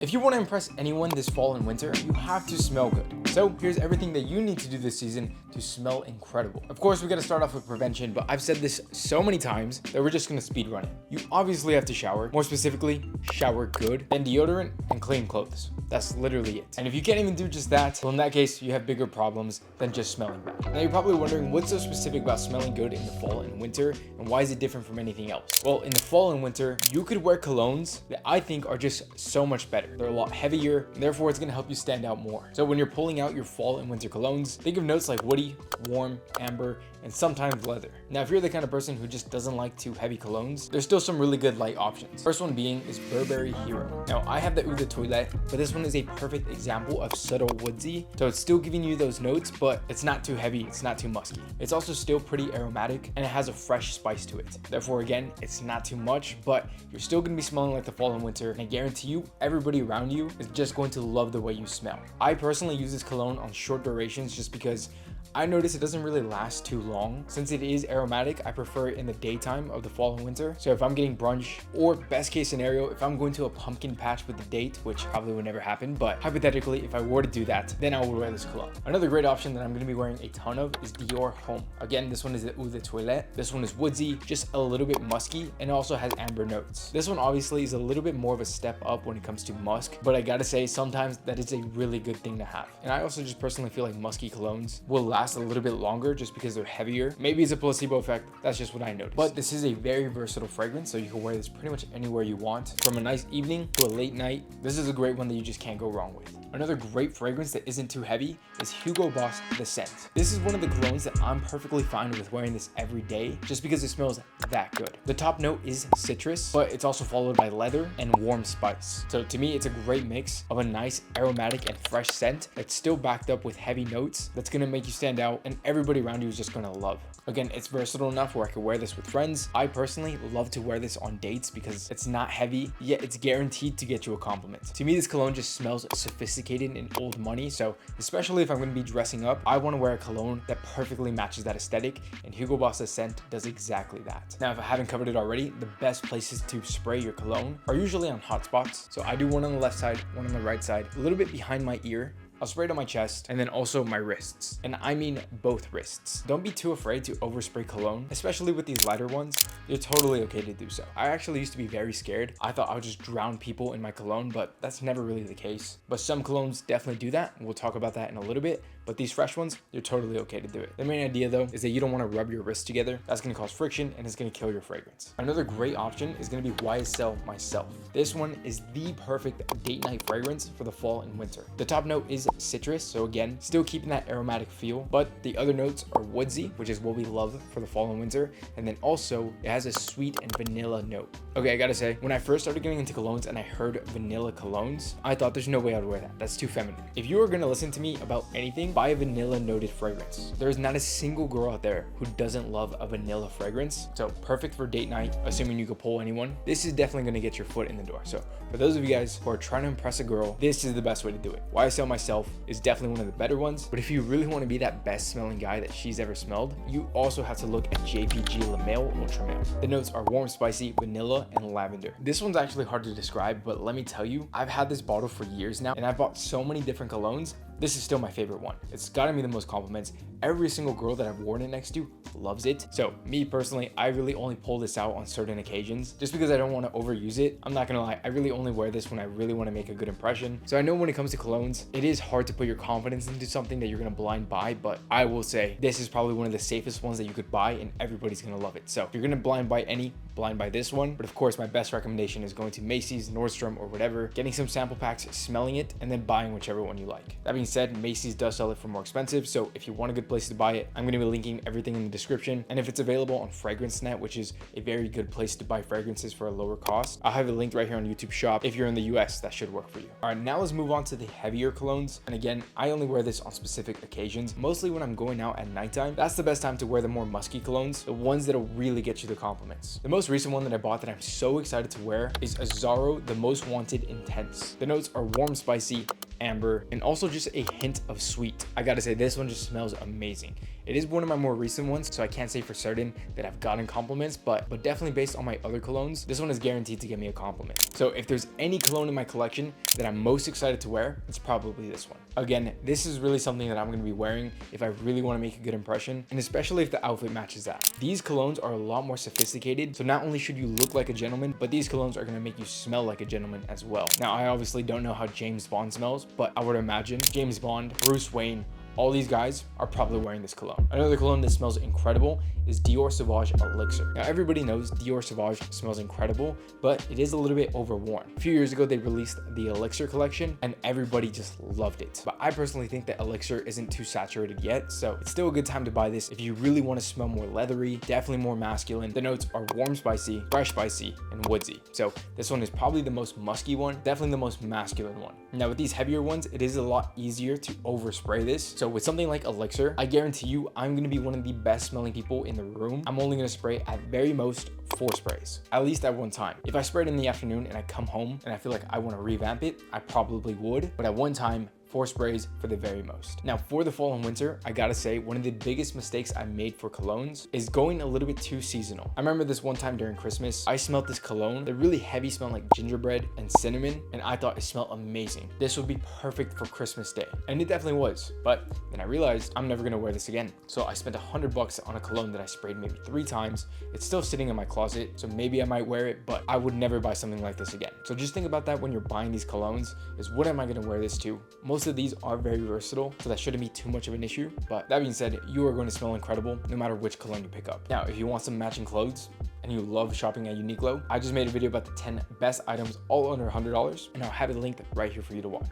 If you want to impress anyone this fall and winter, you have to smell good. So here's everything that you need to do this season to smell incredible. Of course, we got to start off with prevention, but I've said this so many times that we're just going to speed run it. You obviously have to shower, more specifically, shower good, then deodorant and clean clothes. That's literally it. And if you can't even do just that, well, in that case, you have bigger problems than just smelling bad. Now you're probably wondering what's so specific about smelling good in the fall and winter, and why is it different from anything else? Well, in the fall and winter, you could wear colognes that I think are just so much better. They're a lot heavier, and therefore it's gonna help you stand out more. So when you're pulling out your fall and winter colognes, think of notes like woody, warm, amber, and sometimes leather. Now, if you're the kind of person who just doesn't like too heavy colognes, there's still some really good light options. First one being is Burberry Hero. Now, I have the Toillete, but this one is a perfect example of subtle woodsy. So it's still giving you those notes, but it's not too heavy, it's not too musky. It's also still pretty aromatic, and it has a fresh spice to it. Therefore, again, it's not too much, but you're still gonna be smelling like the fall and winter, and I guarantee you, everybody around you is just going to love the way you smell. I personally use this cologne on short durations just because I notice it doesn't really last too long. Since it is aromatic, I prefer it in the daytime of the fall and winter. So if I'm getting brunch, or best case scenario, if I'm going to a pumpkin patch with a date, which probably would never happen, but hypothetically, if I were to do that, then I would wear this cologne. Another great option that I'm gonna be wearing a ton of is Dior Homme. Again, this one is the Eau de Toilette. This one is woodsy, just a little bit musky, and it also has amber notes. This one obviously is a little bit more of a step up when it comes to musk, but I gotta say, sometimes that is a really good thing to have. And I also just personally feel like musky colognes will last a little bit longer just because they're heavier. Maybe it's a placebo effect, that's just what I noticed. But this is a very versatile fragrance, so you can wear this pretty much anywhere you want. From a nice evening to a late night, this is a great one that you just can't go wrong with. Another great fragrance that isn't too heavy is Hugo Boss The Scent. This is one of the colognes that I'm perfectly fine with wearing this every day just because it smells that good. The top note is citrus, but it's also followed by leather and warm spice. So to me, it's a great mix of a nice aromatic and fresh scent that's still backed up with heavy notes that's gonna make you stand out and everybody around you is just gonna love. Again, it's versatile enough where I could wear this with friends. I personally love to wear this on dates because it's not heavy, yet it's guaranteed to get you a compliment. To me, this cologne just smells sophisticated and old money. So especially if I'm gonna be dressing up, I wanna wear a cologne that perfectly matches that aesthetic, and Hugo Boss The Scent does exactly that. Now, if I haven't covered it already, the best places to spray your cologne are usually on hot spots. So I do one on the left side, one on the right side, a little bit behind my ear. I'll spray it on my chest and then also my wrists. And I mean both wrists. Don't be too afraid to overspray cologne, especially with these lighter ones. You're totally okay to do so. I actually used to be very scared. I thought I would just drown people in my cologne, but that's never really the case. But some colognes definitely do that. We'll talk about that in a little bit. But these fresh ones, you're totally okay to do it. The main idea though is that you don't want to rub your wrists together. That's going to cause friction and it's going to kill your fragrance. Another great option is going to be YSL Myself. This one is the perfect date night fragrance for the fall and winter. The top note is citrus, so again, still keeping that aromatic feel, but the other notes are woodsy, which is what we love for the fall and winter, and then also it has a sweet and vanilla note. Okay, I gotta say, when I first started getting into colognes and I heard vanilla colognes, I thought there's no way I'd wear that. That's too feminine. If you are gonna listen to me about anything, buy a vanilla noted fragrance. There's not a single girl out there who doesn't love a vanilla fragrance, so perfect for date night, assuming you could pull anyone. This is definitely gonna get your foot in the door. So for those of you guys who are trying to impress a girl, this is the best way to do it. YSL Myself is definitely one of the better ones, but if you really want to be that best smelling guy that she's ever smelled, you also have to look at JPG Le Male Ultra Male. The notes are warm, spicy, vanilla, and lavender. This one's actually hard to describe, but let me tell you, I've had this bottle for years now, and I've bought so many different colognes. This is still my favorite one. It's gotten me the most compliments. Every single girl that I've worn it next to loves it. So me personally, I really only pull this out on certain occasions just because I don't want to overuse it. I'm not gonna lie, I really only wear this when I really want to make a good impression. So I know when it comes to colognes, it is hard to put your confidence into something that you're gonna blind buy, but I will say this is probably one of the safest ones that you could buy and everybody's gonna love it. So if you're gonna blind buy any, blind buy this one. But of course, my best recommendation is going to Macy's, Nordstrom, or whatever, getting some sample packs, smelling it, and then buying whichever one you like. That being said, Macy's does sell it for more expensive, so if you want a good place to buy it, I'm going to be linking everything in the description. And if it's available on FragranceNet, which is a very good place to buy fragrances for a lower cost, I'll have it linked right here on YouTube Shop. If you're in the US, that should work for you. All right, now let's move on to the heavier colognes. And again, I only wear this on specific occasions, mostly when I'm going out at nighttime. That's the best time to wear the more musky colognes, the ones that'll really get you the compliments. The most recent one that I bought that I'm so excited to wear is Azzaro The Most Wanted Intense. The notes are warm, spicy, amber, and also just a hint of sweet. I gotta say, this one just smells amazing. It is one of my more recent ones, so I can't say for certain that I've gotten compliments, but definitely based on my other colognes, this one is guaranteed to give me a compliment. So if there's any cologne in my collection that I'm most excited to wear, it's probably this one. Again, this is really something that I'm going to be wearing if I really want to make a good impression, and especially if the outfit matches that. These colognes are a lot more sophisticated, so not only should you look like a gentleman, but these colognes are going to make you smell like a gentleman as well. Now, I obviously don't know how James Bond smells, but I would imagine James Bond, Bruce Wayne, all these guys are probably wearing this cologne. Another cologne that smells incredible is Dior Sauvage Elixir. Now, everybody knows Dior Sauvage smells incredible, but it is a little bit overworn. A few years ago, they released the Elixir collection and everybody just loved it. But I personally think that Elixir isn't too saturated yet, so it's still a good time to buy this if you really want to smell more leathery, definitely more masculine. The notes are warm spicy, fresh spicy, and woodsy. So this one is probably the most musky one, definitely the most masculine one. Now, with these heavier ones, it is a lot easier to overspray this. So with something like Elixir, I guarantee you I'm going to be one of the best smelling people in the room. I'm only going to spray at very most 4 sprays, at least at one time. If I sprayed in the afternoon and I come home and I feel like I want to revamp it, I probably would, but at one time, 4 sprays for the very most. Now, for the fall and winter, I gotta say, one of the biggest mistakes I made for colognes is going a little bit too seasonal. I remember this one time during Christmas, I smelled this cologne, the really heavy smell like gingerbread and cinnamon, and I thought it smelled amazing. This would be perfect for Christmas Day, and it definitely was. But then I realized I'm never gonna wear this again. So I spent $100 on a cologne that I sprayed maybe 3 times. It's still sitting in my closet, so maybe I might wear it, but I would never buy something like this again. So just think about that when you're buying these colognes, is what am I gonna wear this to? Most of these are very versatile, so that shouldn't be too much of an issue. But that being said, you are going to smell incredible no matter which cologne you pick up. Now, if you want some matching clothes and you love shopping at Uniqlo, I just made a video about the 10 best items all under $100, and I'll have it linked right here for you to watch.